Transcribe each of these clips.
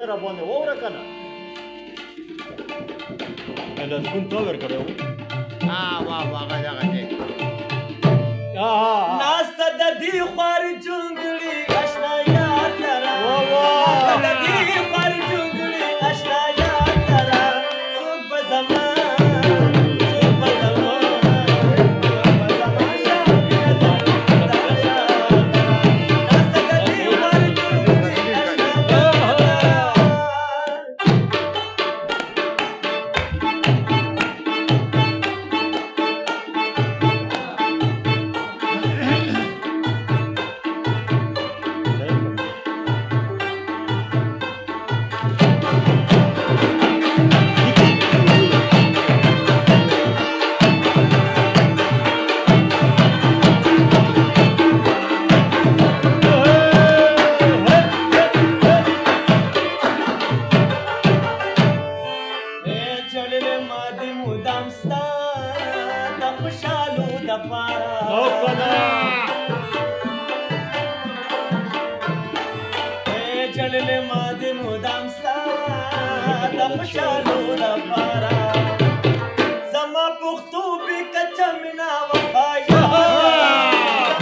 را باندې واوره که نه لسګون تا ورکړی و هغه دغه دی ناسته د دې خوارې جونګړې اشنا یاد لره ناسته د دې خوارې جونګړې اشنا یاد لره څوک به زما څوک به زما څوک به زما شامله دغه شامله ناسته د دې خوارې جونګړې اشنا یاد لره چللې ما دې مدام ستا د خوشالو لپاره زما پښتو بې کچه مینه وفا یاد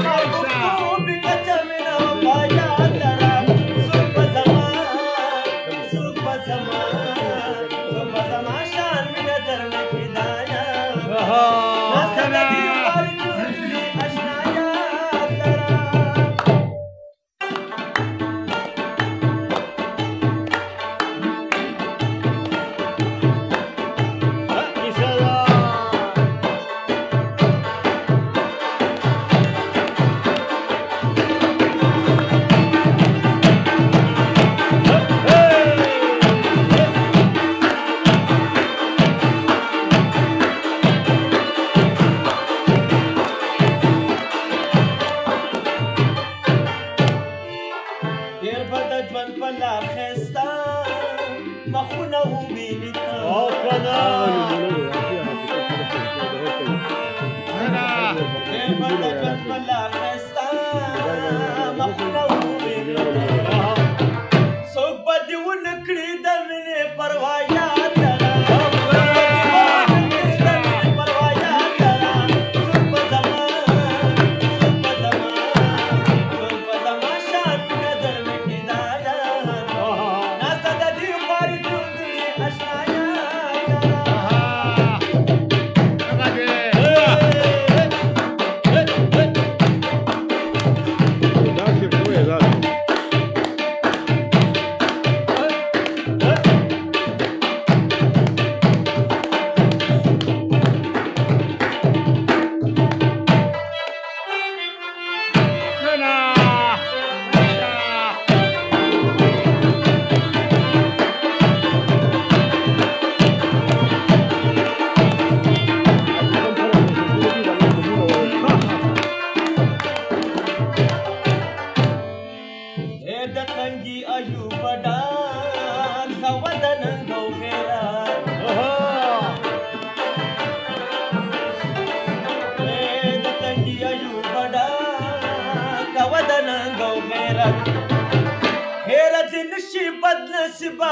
زما پښتو بې کچه مینه وفا یاد لره څوک به زما څوک به زما څوک به زما شان مینه درنه کېدا یاد ناسته د دې خوارې جونګړې اشنا یاد لره غیرت نشي بد نصیبه